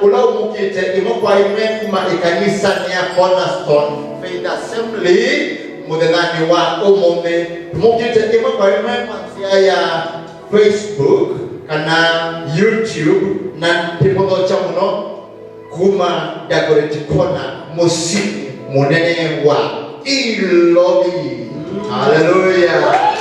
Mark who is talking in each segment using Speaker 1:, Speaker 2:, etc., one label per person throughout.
Speaker 1: ulau mukite imokwa ime kuma ikanisa niya Cornerstone Faith Assembly mudengani wa umome mukite imokwa ime kwanzia ya Facebook kana YouTube na tipono chamuno kuma dakoreti kona musiki munene wa ilobi. Hallelujah.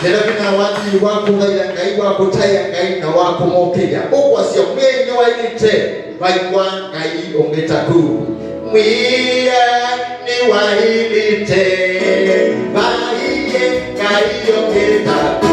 Speaker 1: Kila kina wati wako ngai wako taya ngai na wako mokia ukwa sio mwenye wa ilite vaikwa ngai ongetaku mwiya ni wa ilite vaiye ngai ongetaku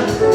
Speaker 1: Wewe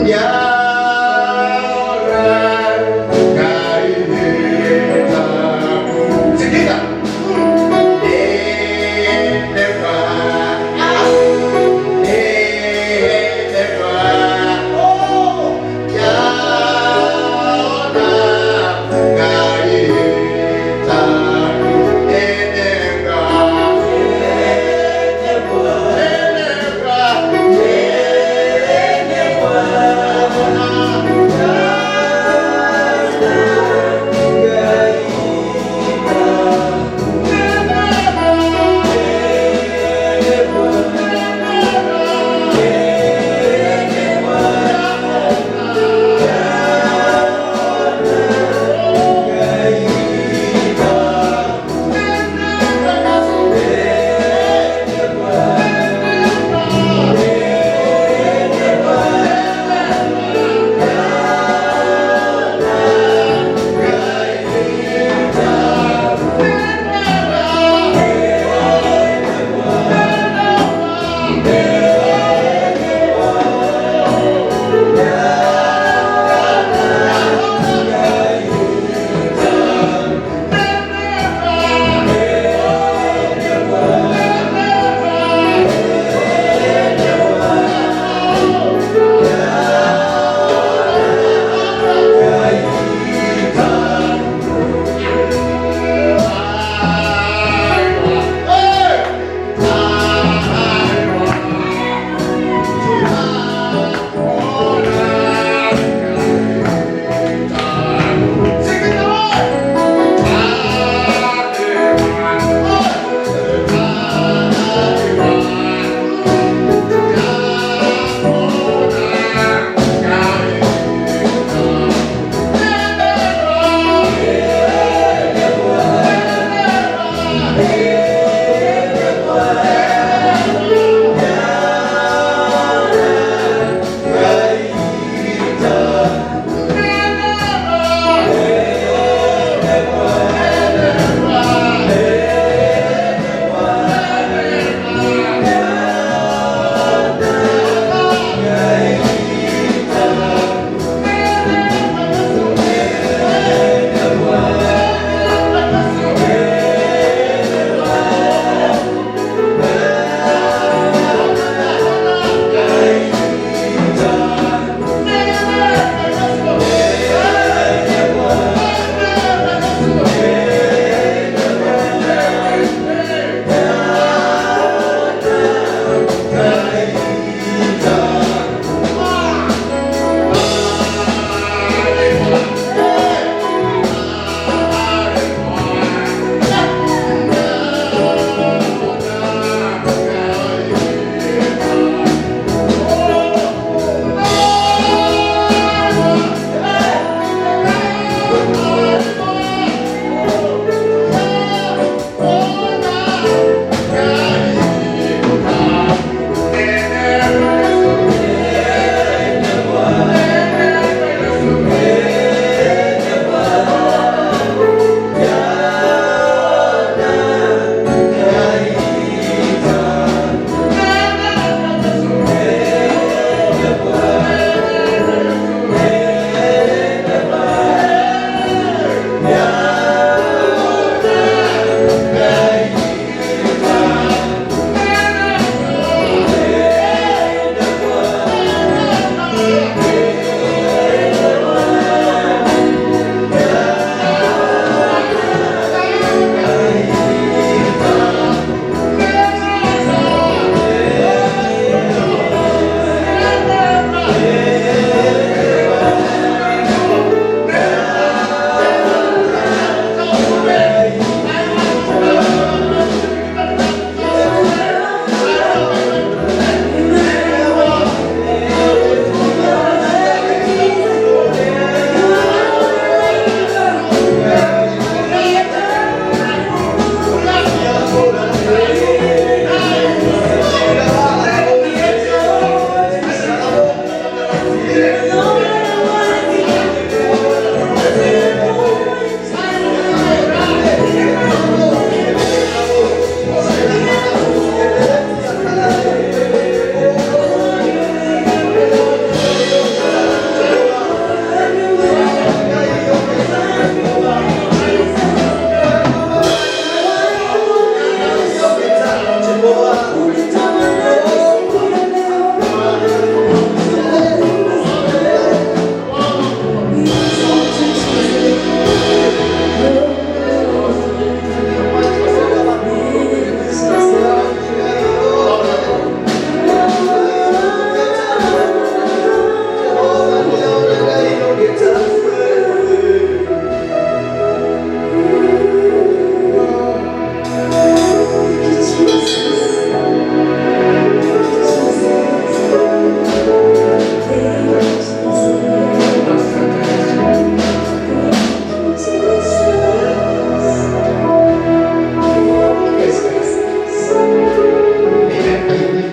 Speaker 1: Yeah.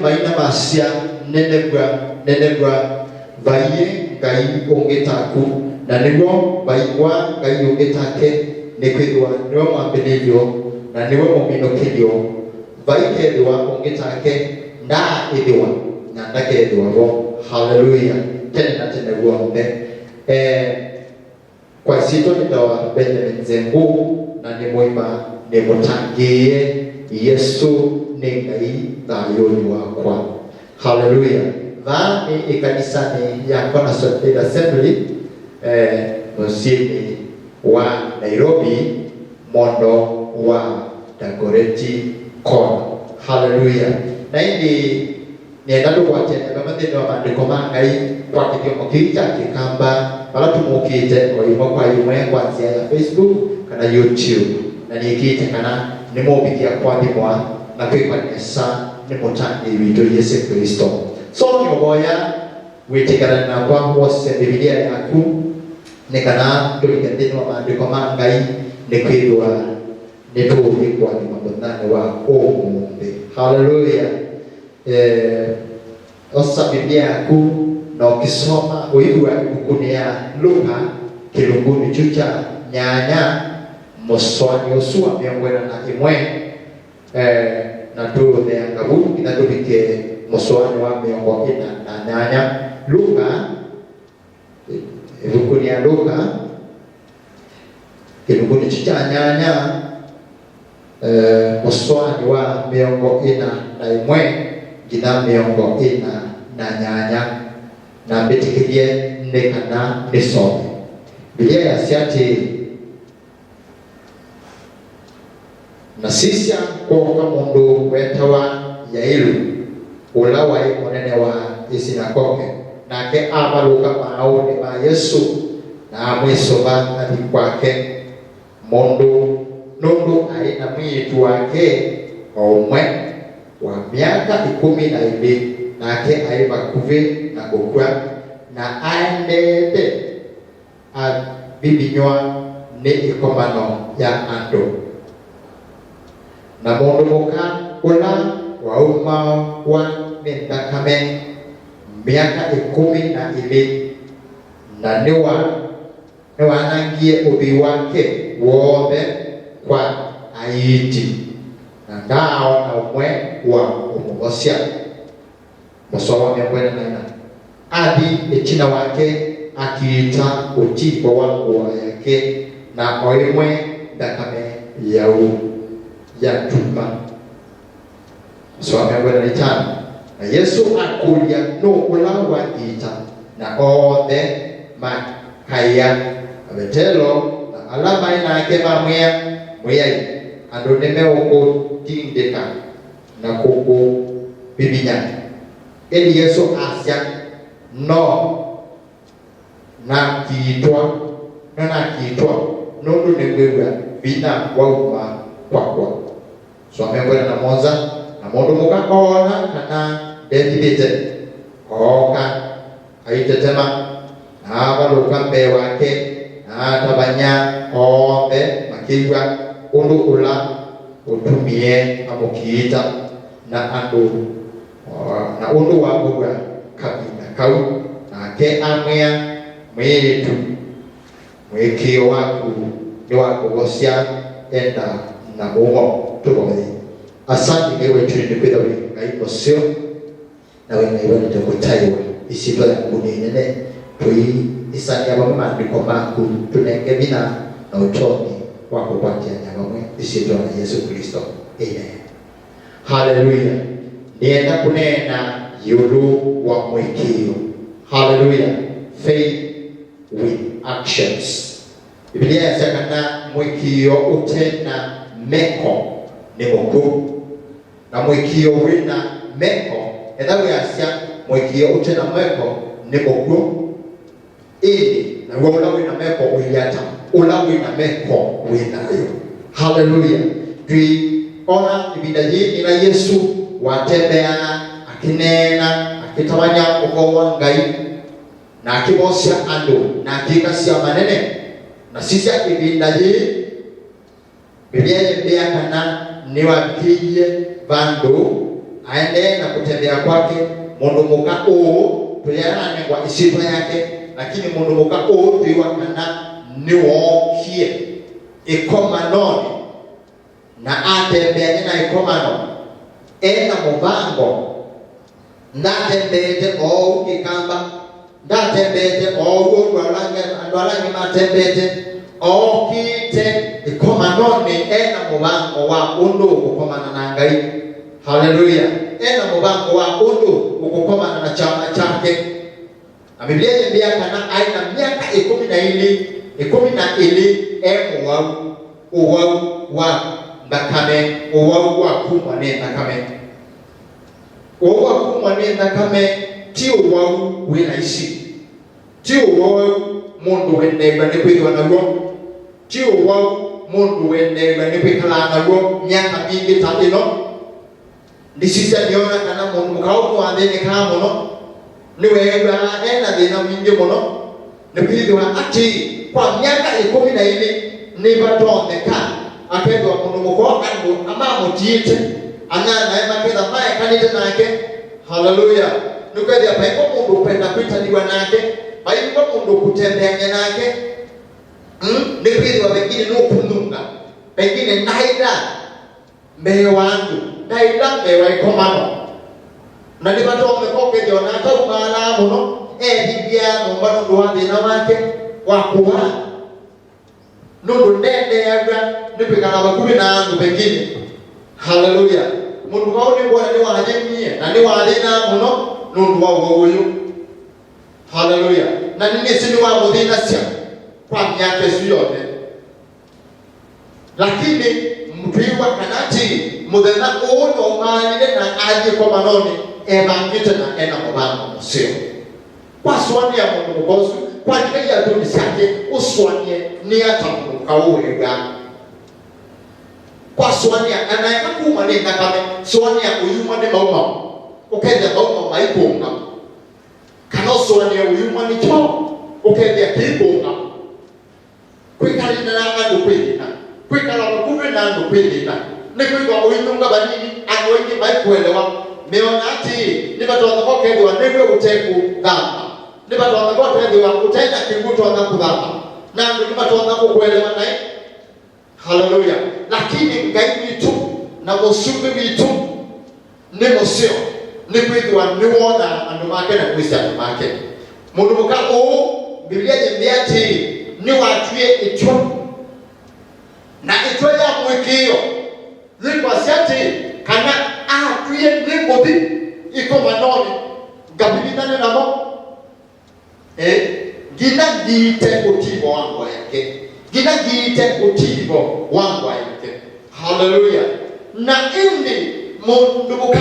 Speaker 1: maina masia nenebra vaie ngai ongetaku na niguo vaigwa ngai ongetake nekwithwa niwe mwambĩrĩrio na niwe mũminũkĩrio vaikethwa ongetake na ithwa na ndakethwavo. Haleluya tena na tena guombe. Kwa sito nitawa Benjamin Zengu na ni mwima ni mutangie Yesu ni ngai thayuni wakwa. Haleluya. Ni ikanisa ni ya Cornerstone Faith Assembly msini wa Nairobi mondo wa Dagoretti Corner. Haleluya. Na hindi nienda tukwatene bamathini wa maandiko ma ngai kwa kithiomo kiu kya kikamba bara tumukite kwa imwe kwanzia ya Facebook kana YouTube na nikite kana ni mubikia kwathimwa na kwikwanesa ni mutangi witu Yesu Kristo. So nyoboya witikana na kwa wose Biblia yaku ni kana tuligathini wa maandiko ma ngai ni kwithwa ni tuubikwa ni mabonane wa omumbe. Haleluya. Osa Biblia yaku na ukisoma uigwa ibukuni ya Luka kilunguni chucha nyanya moswani usua miongwena na imwe na tuwe ya ngabu inatubike moswani wa miongo ina na nyanya. Luka ibukuni ya Luka kilunguni chucha nyanya moswani wa miongo ina na imwe gina miongo ina na nyanya na mbetikirie nekana nisome. Biblia yasiati na sisi kwa mundu wetawa Yairu ulawa imonene wa isinagoge nake abaluka maoni ma Yesu na amwisoba ati kwake mundu nundu aina mwitu wake omwe wa miaka 12 nake aiba kuve na gukwa na aendete bibinywa ni ikomano ya ando na mundu muka ula wauma wa mendakame miaka 12 na niwa nangie ubi wake wothe kwa aiti na ndao na umwe wa umugosia Mosoma miongwena na ina adi echina wake akiita utipo wangu yake na oimwe dakame yau ya tuma. Mosoma miongwena na itana na Yesu akulia no ulawa ita na othe makaya abetelo na alama ina ake mweyai ando neme uko tindeka na kuku bibinya eli Yesu asya no na kiitwa nundu negwewa bina wauma kwakwa. So amengwena na moza na mundu muka ona kana dedibete oka aitetema na abaluka mbe wake na tabanya ombe makigwa undu ula utumie amukiita na andu na undu wa gugwa kabina kau na ke amea mwitu mwikio waku ni wakugosia enda na mumo tuboe. Asante ngewe tulinde kwitha wi ngai osio na we ngai wende gutaiwa isitwa ya kunene tui isania bamwe maandiko maku tunenge bina na utoni wa kupatia nyamwe isitwa ya Yesu Kristo. Amen. Hallelujah. Nienda kunena yulu wa mwikio. Hallelujah. Faith with actions. Biblia yasema mwikio utena meko ni muku na mwikio wina meko edawe yasia mwikio utena meko ni muku ili na wala wina meko uyata ula wina meko winayo. Hallelujah. Tui ona ibida hii ina Yesu watembea akinena akitawanya ukowa ngai na akibosia ando na akikasia manene na sisi ibida hii Biblia inasema kana ni wakiye bando aendelee na kutembea kwake. Mundu muka tuyarane kwa isifa yake, lakini mundu muka tuiwakana niwokie ikomanoni na atembea na ikomano ena mubango ndatembete ukikamba ndatembete ndwalange matembete okite ikomanoni ena mubango wa undu ukukomana na Ngai. Haleluya. Ena mubango wa undu ukukomana na chama chake. Na Biblia inambia kana aina miaka 12 uwau wa ndakame uwau wa kumwane ndakame uwau wa kumwane ndakame ti uwau winaishi ti uwau mundu wendeba ne kwithwa naguo ti uwau mundu wendeba ne kwikala naguo miaka mingi tatino ndisisa niona kana mundu mukau mwathene kana muno ni wega ena thina mingi muno ne kwithwa ati kwa miaka 12 ni batoneka akethwa mundu mukwa andu amamutiite anana emaketha mae kanite nake. Haleluya. Nukwethia paiko mundu penda kwitaniwa nake, paiko mundu kutembeanya nake. Ni kwithwa pengine nukununga, pengine naida mewandu naida mewa ikomano na ni batoneka okethwa naka umala muno bibia numbano nduwathina wake wakuwa nundu ndende yaga nipikana bakumi na andu pengine. Haleluya. Mundu wao ni bwana ni wahajemie na ni walina muno nundu wao uyu. Haleluya. Na nini sini wa muthina cia kwa miaka su yote, lakini mtwiwa kanati muthena uno manile na aje kwa manoni ebangite na ena mubanga musio kwa swani ya mundu mugosu kwa ngai ya dunia yake uswanie ni atamuka uwega kwa swani anaeka kuma ni nakame swani ya uyuma ni mauma ukenda mauma maipunga kana swani ya uyuma ni cho ukenda kipunga kwikali na andu kwilina kwikala kuve na andu kwilina ni kwikwa uyunga banini andu wengi maikuelewa meona ati ni batonda kokendwa niwe uteku dhamba ni batonda kokendwa utenda kinguto na kudhamba na ndio ni batonda kukuelewa naye. Haleluya. Lakini Ngai witu na musubi witu ni musio ni kwithwa ni wona andu make na kwisa andu make mundu muka Biblia yembia ati ni watwie itwa na itwa ya mwikio zikwa siati kana atwie nikuthi iko manoni ngabibitane namo gina gite utibo wangu yake gina gite utibo wangu yake. Haleluya. Na indi mundu muka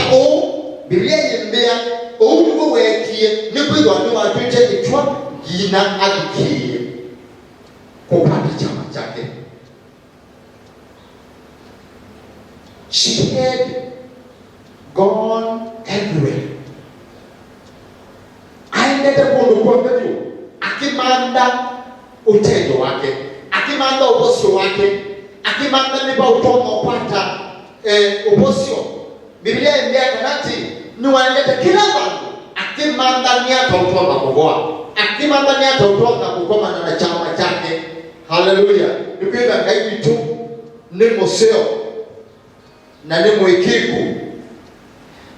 Speaker 1: Biblia yembea ndugu wekie nikwithwa ni watwite itwa gina agikie kupata chama chake. She had gone everywhere. Aendete kundu kwa petu akimanda utendo wake, akimanda ubosio wake, akimanda nipa utomo kwata ubosio. Biblia imbea kanati ni waendete kila bandu akimanda niata utoma kugoa, akimanda niata utoma kugoma na chama chake. Haleluya. Nikwenda Ngai witu ni museo na ni mwikiku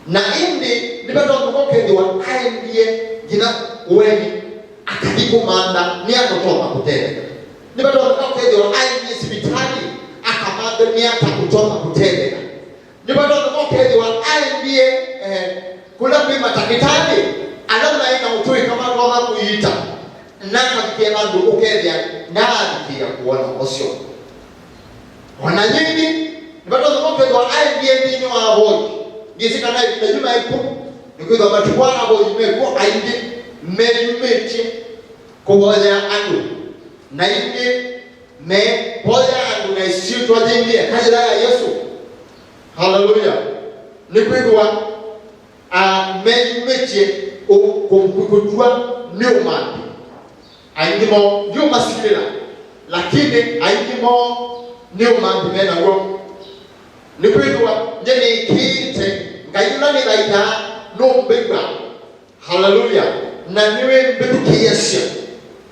Speaker 1: na indi nibatonda kokendwa aendie gina weni akadikumanda ni akutoma kutende nibatonda kokendwa aendie sibitali akamanda ni akutoma kutende nibatonda kokendwa aendie kula pima takitali alama ina utui kama kwa kuita na kafikia bandu ukendya na afikia kuona osio wana nyingi nibatonda kokendwa aendie ni wa boji gisika na nyuma ipo nikwenda matubwana abo imekuwa aindi menyumeche kuboja andu na indi me boja andu na isiutwa jingia kajira ya Yesu. Haleluya. Nikwenda menyumeche kumkutwa nyumandi aindi mo nyuma sikila lakini aindi mo nyumandi mena ngo nikwenda jeni kite kaila ni daita no mbegwa. Hallelujah. Na niwe mbebuki Yesu.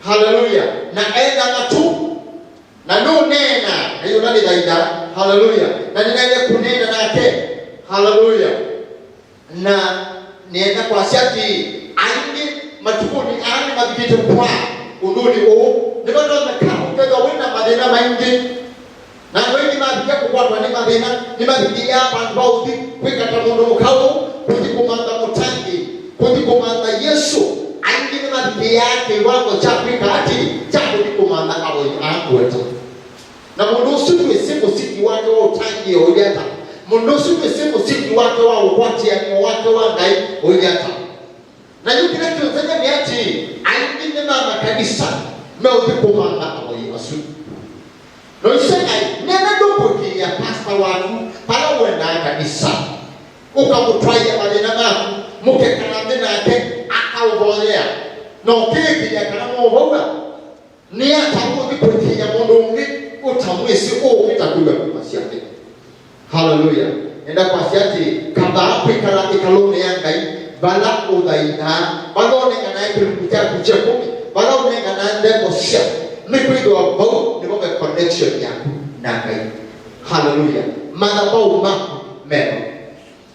Speaker 1: Hallelujah. Na enda ngatu na no nena kaila ni daita. Hallelujah. Na ninaenda kunena nake. Hallelujah. Na nienda kwa siati aingi matukuni ani mabikito kwa ununi o nibato nakao kega wena madena maingi na wengi mabikia kwa ni madena ni mabikia banbauti kwikata mundu mukao kuti kumanda mutangi kuti kumanda Yesu aingi ni mabikia kiwango cha kwikati cha kuti kumanda abo yangu na mundu siku siku siki wake wa utangi oyata mundu siku siki wake wa ukwati ya wake wa ngai oyata na yukile tunzanya miati aingi mama kanisa meuti kumanda aboyi asu no isengai nena dokoki ya pastor wanu pala wenda kanisa ukamutwaya madena maku mukekanande nake akaubolea no kiki ya kanamu boga ni atamu dikoki ya mondongi utamwisi o kitakuwa kumasiate. Hallelujah. Enda kwa siati kaba apikala ikalone yangai bala udaina balone kana ikirikucha kuchekumi bala unengana ndemo sha nikwido abo ni bobe connection yako na ngai. Hallelujah. Madhabahu mako mema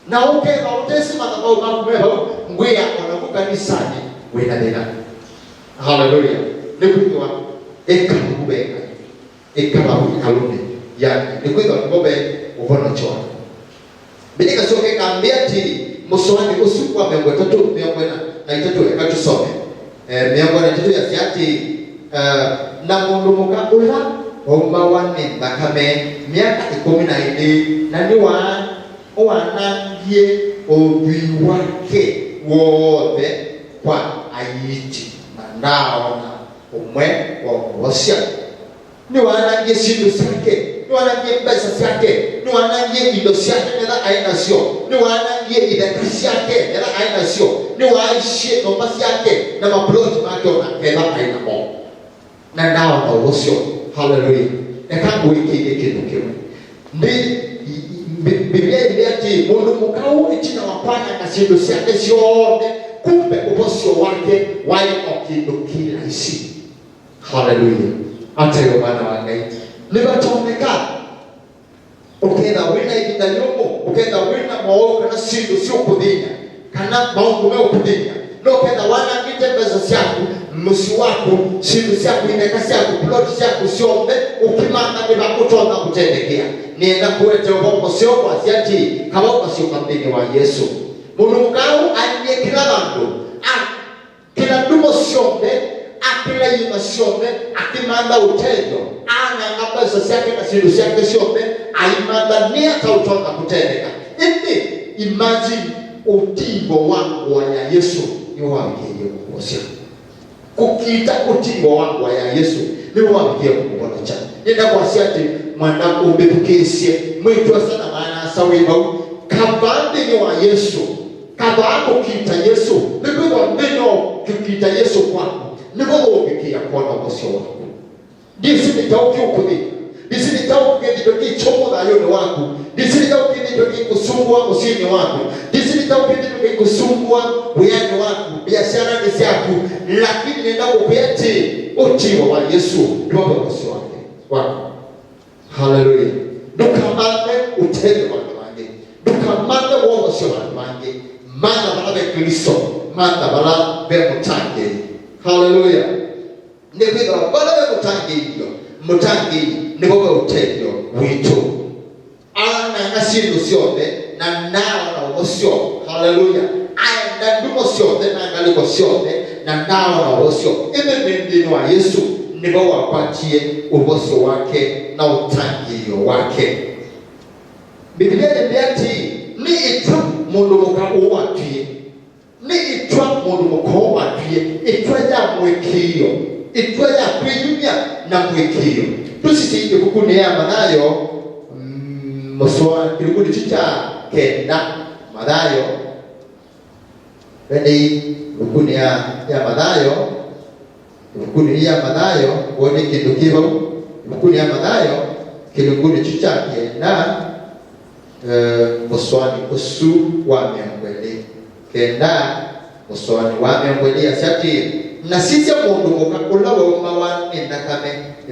Speaker 1: na ukeva utesi madhabahu mako mema ngwea ona kanisani wena dena. Hallelujah. Nikwido ekamubeka ekabahu kalone ya nikwido bobe uvono choa bidika soke kambia ti muswani usukwa miongo tatu miongo na itatu ekatusome miongo na itatu ya siati na mundu mukabula omba wane bakame miaka 12 na ni wanangie obi wake wote kwa ayiti mandao na umwe wa wasia ni wanangie sindu sake ni wanangie pesa zake ni wanangie idosi yake na aina sio ni wanangie idakasi yake na aina sio ni waishi nobasi yake na maplot yake na kela aina mo na ndao na wosio. Hallelujah. Eka wiki kitu kiwe ndi Biblia iliati mundu mukau ichina wapanya na sindu yake sio kumbe ubosio wake wale okidokila isi. Hallelujah. Atayo bana wangai nibatomeka ukenda wina ikidanyomo ukenda wina mwao kana sindu sio kudinya kana maungu meo kudinya no kenda wana ngite pesa zako musi wako sindu zako inekasi yako plot zako siombe ukimanga ni bakutonda kutendekea nienda kuwete wako sio kwa siati kama kwa sio kambini wa Yesu mundu mukau aliye kila bandu kila dumo siombe akila yima siombe akimanda utendo ana ngapa sasa na sindu zake siombe aimanda ni atautonda kutendeka indi imagine utimbo wangu wa ya Yesu ni wabikie kukosia kukita utimbo wangu wa ya Yesu ni wabikie kukosia cha nenda kwa siati mwana umbebukesie mwitwa sana maana sawiba kabande ni wa Yesu kabako kita Yesu nipo mbeno kukita Yesu kwako nipo ubikia kwa kukosia wako disi nitauki ukudi disi nitauki nitoki chomo da yone wako disi nitauki nitoki kusungwa usini wako disi nitauki nitoki kusungwa uyani wako biashara ni yako lakini nenda kupeti utiwa wa Yesu nipo kukosia wako. Hallelujah. Dukamande utende wange dukamande wowo sio wange mana bala be Kristo mana bala be mutange. Hallelujah. Nibiga bala be mutange nibo be utendo wito ana nasindo siode na nao na wosio. Hallelujah. Aya ndumo siode na ngaliko siode na nao na wosio ebe ndino wa Yesu nibo wapatie uboso wake na utangio wake. Biblia inaniambia ni itwa mundu mukau watwie ni itwa mundu mukau watwie itwa ya mwekio itwa ya kwenyumya na mwekio tusisi ikukuni ya Mathayo moswa kirukuni chicha kenda Mathayo ndi ukuni ya Mathayo ukuni ya Mathayo wone kindu kibo ukuni ya Mathayo kilunguni chicha kenda muswani usu wa miongweli kenda muswani wa miongweli asati na sisi mundu mukakula wa umawani ndakame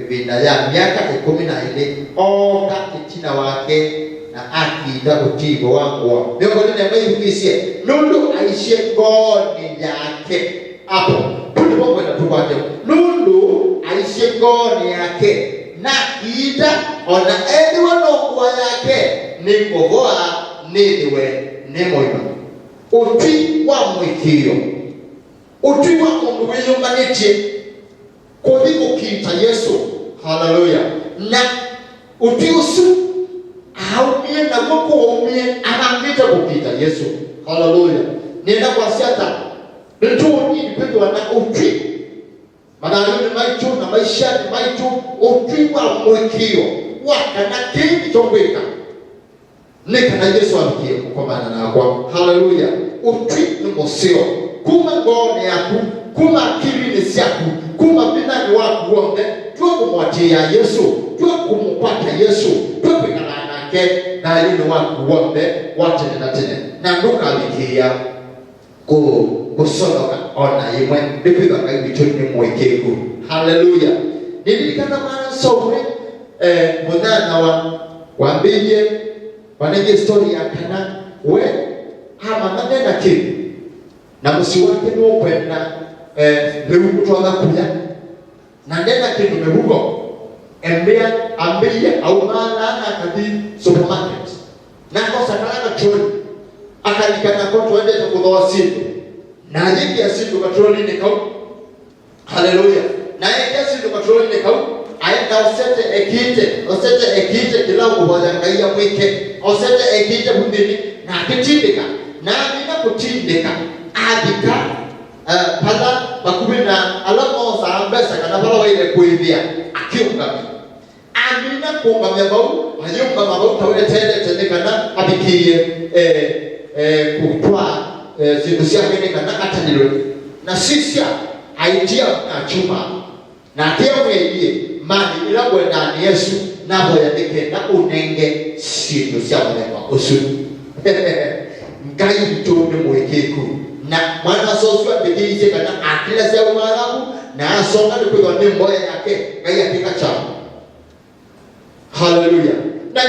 Speaker 1: vina ya miaka 12 oka itina wake na akida utibo wangu miongoni na maihukisie nundu aishie ngoni yake hapo tulipo kwenda tupate nundu aishie ngoni yake na ida ona ediwa nongwa yake ni ngogoa niwe ni moima utwi wa mwikio utwi wa mundu wiyumanitie kodi ukita Yesu haleluya na utwi usu aumie na moko aumie amangita kukita Yesu haleluya nenda kwa siata ndio ni pendo na utwi madalili maitu na maisha maitu utwi wa mwikio wakana kindi chongweka nika na Yesu alikie kwa maana na kwa haleluya utwi ni mosio kuma ngone yaku kuma akili ni siaku kuma binani wako wonde tuwe kumwatia Yesu tuwe kumpata Yesu tuwe pekana nake na yule wako wonde watene na tene na nduka alikia kusonoka ona imwe ndipiga kai bitoni mwekegu haleluya nilikana maana sowe munana wambije wanenge story ya Kana we ama nanda kitu na musi wake ni upenda lewu kutoka kuya na ndena kitu mehuko ambia au maana akadi supermarket na kosa kalaka choni akalikana kwa tuende tukudhoa siku na yiki ya siku katroli ni kau haleluya na yiki ya siku katroli ni kau aenda osete ekite kila uboja kaiya mwike osete ekite hundini na kitindika na mina kutindika adika pada bakubina alamo sa ambesa kana bala waile kuivia akiungami amina kuungamia bau hayumba mabau tawele tende kana abikiye kutwa zindusia kene kana atanilo na sisia aitia na chuma na kia mweye mani ila kwenda ni Yesu na boya dikenda unenge zindusia mwa osu ngai mtone mwekeku na mwana soswa bidii kana akila za umarabu na asonga kwa ni mboya yake ngai atika chama haleluya na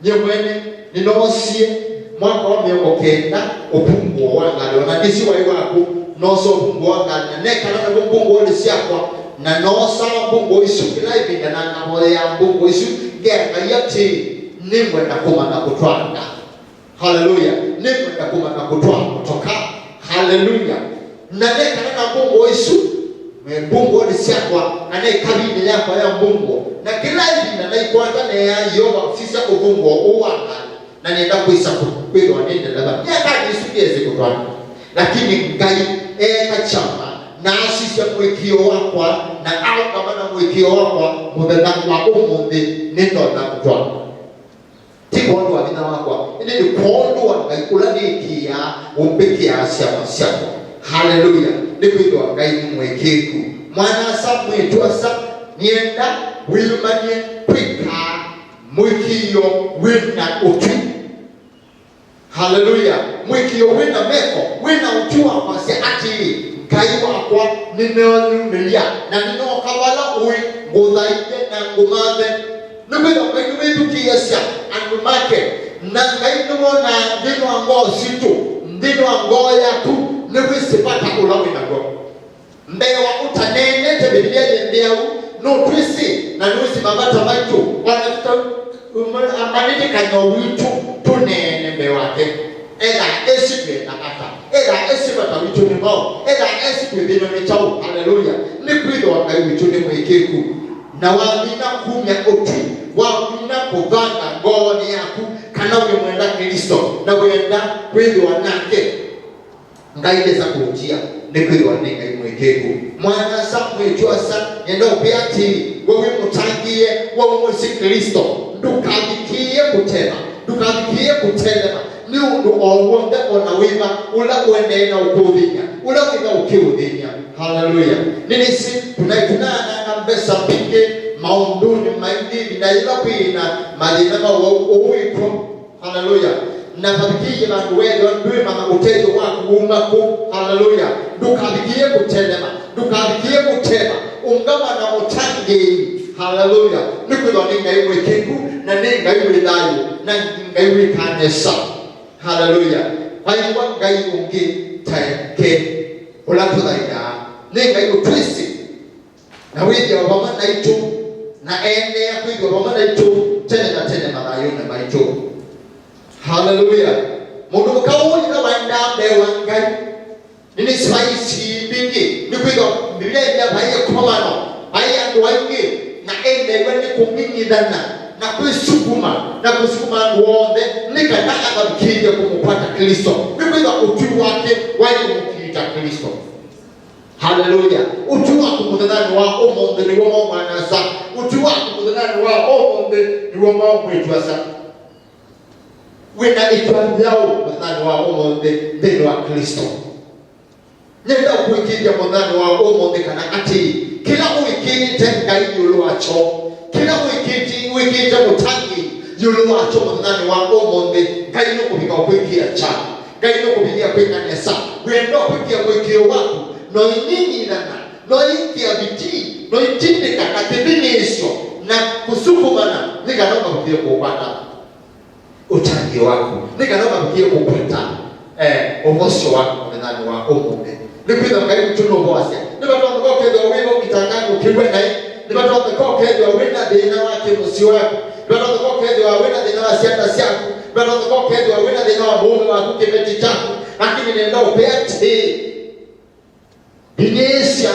Speaker 1: nyemwene ninosie mwaka wa miongo kenda upunguo wanga na ndisi wa wako noso upunguo wanga na neka na upunguo ni siakwa na nosa upunguo isu kila ibinda na ngole ya upunguo isu geka yati nimwe na kuma na kutwanga haleluya nimwe na kuma na kutwanga kutoka haleluya na neka na upunguo isu mbungo ni siakwa anayekabili yako ya mbungo na kila ibinda na ikwata na ya yoba sisa upunguo uwanga na nienda kuisa kupigwa nende labda miaka nisukieze kutwana lakini ngai kachama na asisi ya mwekio wakwa na au kama na mwekio wakwa mubeba wa umundi nendo na kutwana tikondo wa vina wakwa ili ni kondo wa ngai ulanikia umpiki ya asya masyako haleluya nikuido wa ngai mwekeku mwana sabu ituasa nienda wilumanie kwika mwekio wina utu haleluya mwekio wina meko wina utua kwa si ati kaiwa kwa nimeonumelia na ninokawala ui ngudhaike na ngumame nubida kwenye tukiesya angumake na kainuwa na ndino ango situ ndino ango yaku nubisi pata ulawi na go mbewa utanene te biblia yendeau nutwisi na nuisi mabata maitu wanatuta amaniti kanyo witu tunene mbewake eda esipwe na kata eda esipwe ta witu ni mo eda esipwe bino ni chau haleluya ni kwido wakai witu ni mwekeku na wamina kumya otu wamina kuvanga ngoni yaku kana mwenda Kristo na wenda kwido wanake ngaile za kuujia ni kwido wanenga mwekeku mwana sa mwejua sa yendo upiati wewe mutangie wewe mwesi Kristo dukabikie kutelema ni undu owonde ona wiba ula uende na ukudhinya ula wina ukiudhinya haleluya nini si tunaitunana na mbesa pike maunduni maingi na ila kwina madina ma uwiko. Haleluya. Na kabikiye bantu wewe ndwe mama utezo wako umako. Haleluya. Dukabikiye kutelema, dukabikiye kutema ungama na mutange. Haleluya. Nikudo ninga iwe keku na ninga iwe dayo na ninga iwe kanesa. Haleluya. Aiwa ngai ungi taike olatudaida ninga iwe twisi na widi wa mama na ito na ene ya widi wa mama na ito tene na tene mamayo na maito. Haleluya. Mundu mkauni na wanda bewa ngai nini swaisi bingi nikudo biblia ya baye komano baye ndo wangi na ene wende kumingi dana na kusukuma uombe nika nataka mkija kumpata Kristo. Nikudo utu wake wale mkita Kristo. Haleluya. Utu wako mudani wa omonde ni wa mwanasa. Utu wako mudani wa omonde ni wa mwetwasa. Wena itwandao mudani wa omonde ndeno wa Kristo. Nenda kuikija mudani wa omonde kana ati kila wiki tenga yulu acho. Kila wiki mutangi yulu acho mudani wa omonde kaino kubika kuikia cha. Kaino kubikia kweka nesa. Wenda kuikia kuikia wako. No inini dana, no ingia biti, no intindika katebinisho na kusukumana. Nika naomba kukia kupata utangi wako. Nika naomba kukia kupata ovosho wako mwenani wa omume. Nikuida mkaribu tuno mwasya. Nibatu wamekao kedo wimo kitangani ukiwe na hii. Nibatu wamekao kedo wina dina wake musi wako. Nibatu wamekao kedo wina dina wa sianda siyaku. Nibatu wamekao kedo wina dina wa mume wa kukemeti chako. Lakini nenda upeate Binesia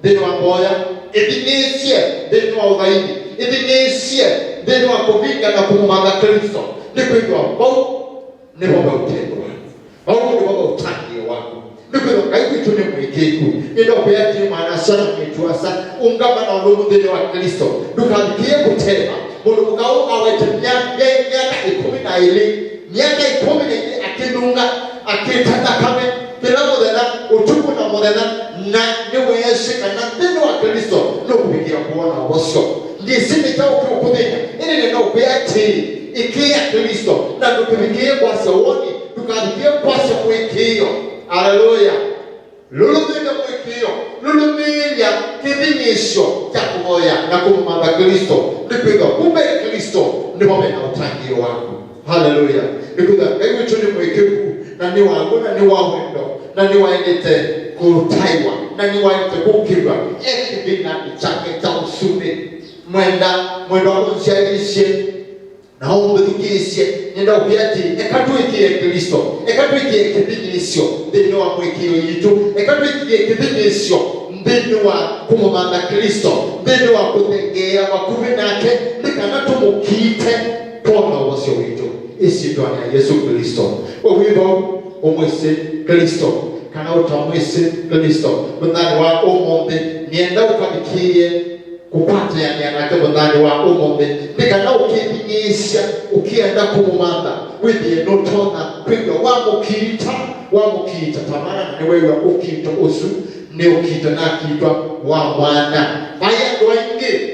Speaker 1: deno aboya, ebinesia deno audaidi, ebinesia deno akovinga na kumumanga Kristo. Nikuido ambao nebo utendo wako, au nebo utangi wako. Nikuido kaiku tune mwekeku, ino beati manasana mwetuasa, ungama na ulumu deno wa Kristo. Nukabikie kutema, mundu mukau awete miaka 12, miaka 12 akidunga, akitanda kame, bila modena, utuku na modena, na niwe yeshika na ndeno wa Kristo no kubikia kuona washo ndi simi chao kukudenya ini neno kuyati ikia Kristo na tukubikie kwa sawoni tukabikie kwa sakwikio. Haleluya. Lulumenya mwikio lulumenya kibinisho cha kumoya na kumumanga Kristo nipiga kumbe Kristo ni mame na utangio wako. Haleluya. Nipiga kaiwe chuni mwikiku na ni wangu na ni wawendo na ni waendete kutaiwa na ni waite kukirwa ekibina ichake cha usune mwenda wakunsiagishe na umbedukisye nenda upiati ekatuikie Kristo ekatuikie kibinisyo ndino wa mwikio yitu ekatuikie kibinisyo ndino wa kumumanga Kristo ndino wa kutengea wa kuvinake nikana tumukite pona wasyo yitu isi tuani ya Yesu Kristo wawibo umwese Kristo kana utamwese Kristo mundani wa omonde nienda ukabikie kupata ya nianake mundani wa omonde nikana ukibinyisya ukienda kumumanda withie notona kwigwa wamukita tamana ni wewe ukita usu ni ukita na kitwa wa mwana baya ndwaingi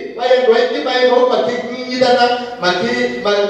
Speaker 1: bayo makinyidana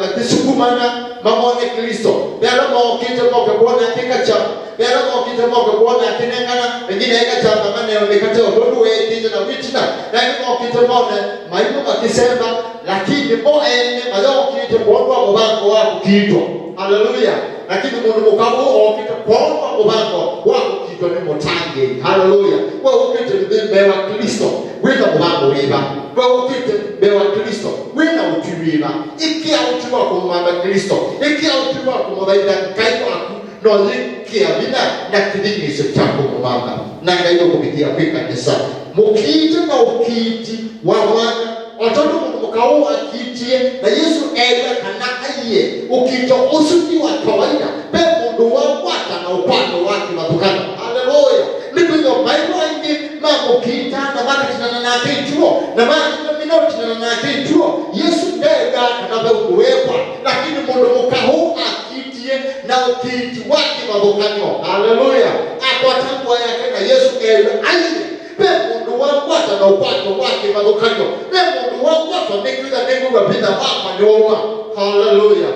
Speaker 1: makisukumana mamone Kristo bela mokita mokabona kikacha bela mokita mokabona kinengana wengine ekacha mamane wamekata ododo wewe na witina na mokita mone maimu makisema lakini moene mazokita kuomba mubango wako kitwa. Haleluya. Lakini mundu mukabo okita kuomba mubango wako kitwa ni motange. Haleluya. Wewe ukita bewa Kristo wina mubango wiba wewe ukita bewa Kristo wina uturiba ikia utuwa kumamba Kristo ikia utuwa kumodaida kaiwa no likia bina na kidingisho chako kumamba na ngaiyo kubikia kwika nisa mukiti na ukiti wa mwana watoto mukao akitie na Yesu ewe kana aiye ukito usudi wa kawaida pe mundu wa kwata na upando wake matukana. Haleluya. Nikuyo Bible ingi mambo kita na maka tinana na kichuo na maka tinana na kichuo Yesu ndega kana uwekwa lakini mundu mukao akitie na ukiti wake matukano. Haleluya. Akwa tangwa yake na Yesu ewe aiye pe mundu mundu wakwata na ukwato wake mathukanio ne mundu wakwata nikwitha nigugapitha mama nioma. Hallelujah.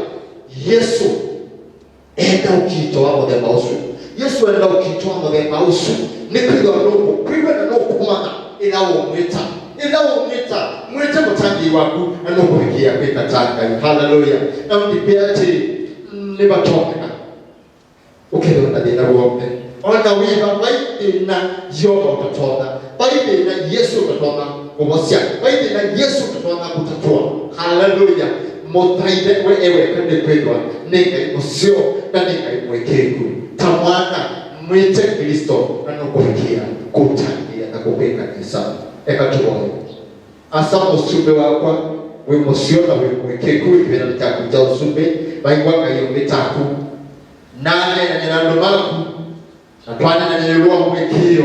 Speaker 1: Yesu enda ukitoa muthemba ucio. Yesu enda ukitoa muthemba ucio nikwitha nungu kwiwe na nukumana ila umwita mwite mutangi waku na nukuhikia kwika tangai. Hallelujah. Na ndipia ati nibatomeka ukethwa na thina wothe ona wiva baiti na yoga utatona baiti na Yesu utatona kubosia baiti na Yesu utatona kutatua. Hallelujah. Mutaide wewe kande kwendwa ngai ucio na ngai mwekeku tamwana mwite Kristo na nukuhikia kutangia na kupeka kanisa ekatuone asa musumbe wakwa we musio na we mwekeku ibera litakuja usumbe baigwa kayo litaku nane na nyando maku na twana na nyelwa mwekio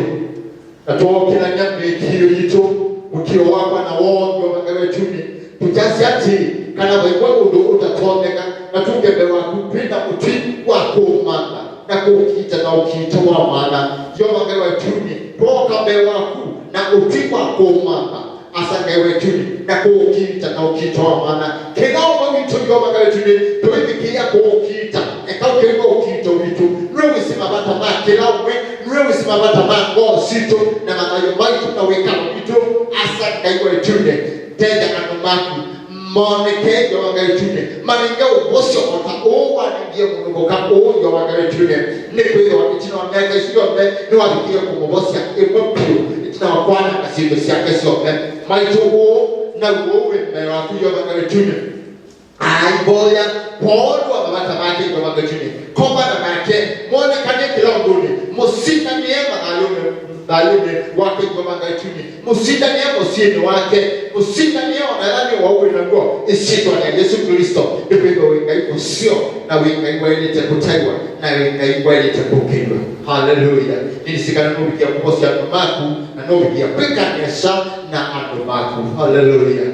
Speaker 1: na tuokela nyamekio yito mukio wakwa na wondo wangawe tuni tujasi ati kana baigwa undo utatondeka na tungebe waku pinda uti wako mama na kukita na ukito wa maana yo wangawe tuni toka be waku na uti wako mama asa ngawe tuni na kukita na ukito wa maana kegao mwito yo wangawe tuni tuifikia kukita ekauke ukito witu nwewe simabata makela we nwewe simabata mango sito na manayo maitu na weka witu asa ngawe tuni tenda anomaku moneke yo wangawe tuni maringa ubosio ota owa ningie munuboka o yo wangawe tuni nikwe yo itina wangawe sio mbe ni wafikia kumobosia emopio itina wakwana kasindo siake sio mbe maitu o na uwe mbe wakuyo wangawe tuni aiboya podo abata make yo wangawe tuni komba na make mone kane kila ngoni musina niema dalune wake yo wangawe tuni musina niema sieni wake musina niema nalani wawe na ngo isitwa na Yesu Kristo ndipo wenga iko sio na wenga iwelete kutaiwa na wenga iwelete kukindwa. Hallelujah. Nisikana nubikia kuposi ya maku na nubikia kwekanesha na adomaku. Hallelujah.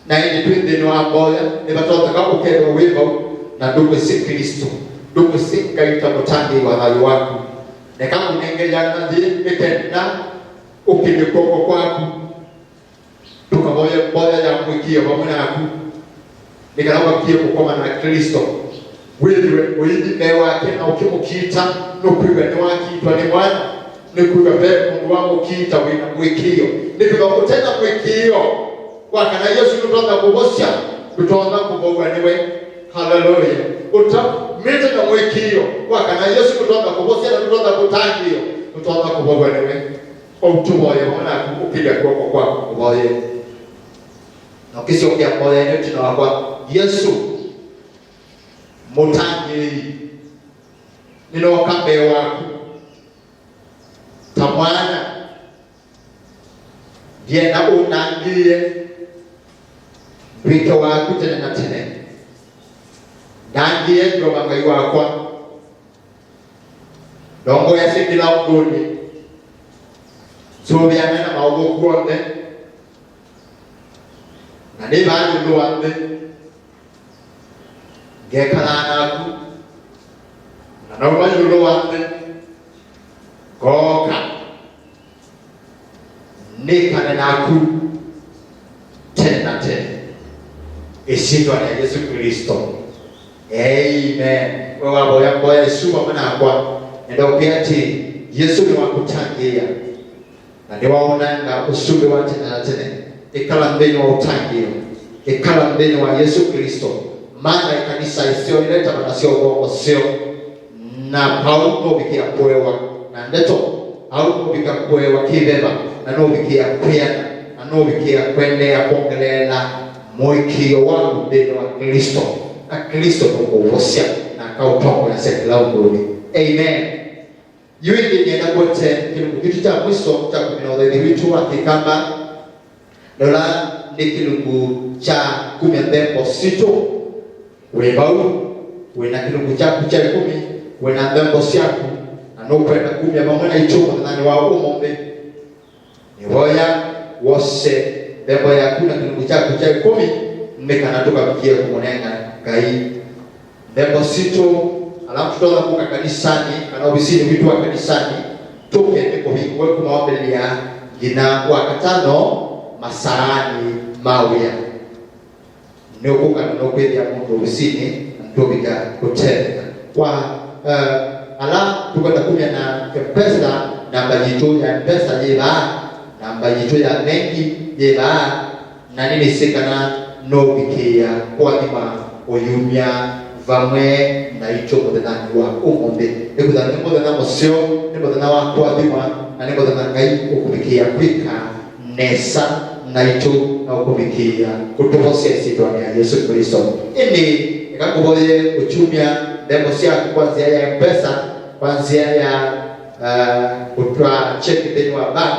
Speaker 1: Na hii twende no amboya ne batota ka ukero wimbo na ndugu si Kristo ndugu si kaita mutangi wa hayo wako ne kama unengeja ndi metenda ukimikoko kwako tukamoya boya ya mwikio pamoja naku nikalawa kio kukoma na Kristo wewe mewa tena ukimukita no kuiga ni wakitwa ni Bwana ni kuiga pe Mungu wangu kita wina mwikio nikaba tena mwikio wakana Yesu tutonda kubosia tutonda kubogwa niwe. Hallelujah. Uta mete na mwikio wakana Yesu tutonda kubosia na tutonda kutangio tutonda kubogwa niwe otumoye ona kupiga kwa kuboye na kisio kia moya ni tunawakwa Yesu mutangi nino wakambe waku tamwana viena unangie wito waku tene na tene nangie ndo wangai wakwa dongo ya sikila ungoni sobi amena maogo kuonde na ne ba ni lo ande ge kala ku na no ba ni lo ande ko ka ne kana na ku tena esitwa na Yesu Kristo. Amen. Wewe boya Yesu mwana kwa ndio piati Yesu ni wakutangia na ndio waonanga usumbe wa tena ikala mbele wa utangio ikala mbele wa Yesu Kristo maana kanisa isio ileta na sio bongo sio na Paulo bikia kuewa na ndeto au bikia kuewa kibeba na no bikia kuyana na no bikia kwendea kuongelela moikio wangu mbele wa Kristo na Kristo kukuvosia na kautongo ya sekla ungoni. Amen. Yuindi nienda kote kitu cha mwisho cha kuminaudhi vitu wa kikamba dola ni kilungu cha 10 sito webau wena kilungu cha 10 wena ndembo siaku na no kwenda 10 pamoja ichuma nani wa umombe ni hoya wose ndembo ya kuna kilungu cha 10 mmekana toka bikia kumonenga kai ndembo sito alafu tutoka kuka kanisani kana obisini vitu wa kanisani toke niko hiyo kwa maombi ya gina wakatano masani mawia nukuka nukwithia mundu usini ndobiga kutenda kwa ala tukwenda kumya na pesa namba jitu ya pesa jeba namba jitu ya benki jeba na nini sikana nobikia kwa dima oyumya vamwe na icho muthana wa umunthi nikuthana muthana mucio ni muthana wa kwa dima na ni muthana ngai ukubikia kwika nesa na icho na ukubikia kutuhosia sitwani ya Yesu Kristo ini ikakuboye uchumia demo sia kwanzia ya pesa kwanzia ya kutoa cheki deni wa bank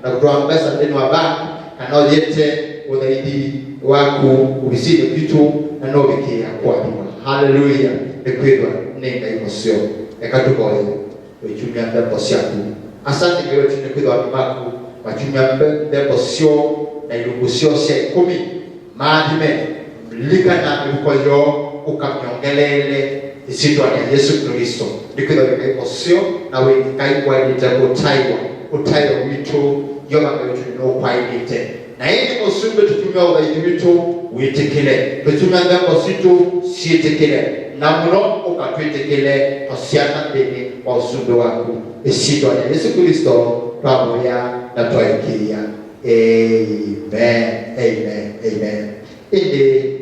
Speaker 1: na kutoa pesa deni wa bank kana yete udhaidi wako ubisije vitu na nobikia kwa dima. Haleluya. Ekwedwa nenga imosio ekatukoye uchumia demo sia ku asante kwa tunekwedwa bimaku wachumia demo sio na ilugusio sia 10 maadime likana ilikoyo ukamnyongelele isitwa ya Yesu Kristo ndikwidwa imosio na we kai kwa nitako utaiwa witu yoga wetu no kwa nite na hili mosumbe tutumia udhaidi witu witikile tutumia ngambo situ sitikile na mno ukatwitikile tosiana deni wa usumbe wako isitwa ya Yesu Kristo pamoja na twaikia. Amen, amen, amen. Ili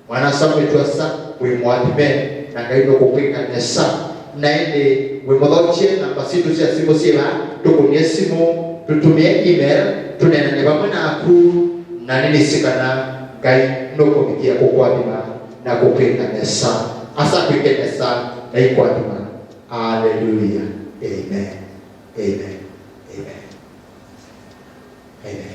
Speaker 1: mwana Samuel tuasa wimwadime na kaino kupika nesa na ili wimodhochie na basitu sia simu siwa tukumie simu tutumie email tunena nebamwe na aku na nini sikana gai no kumikia kukwadima na kupika nesa asa kupika nesa na ikwadima. Hallelujah. Amen, amen, amen, amen.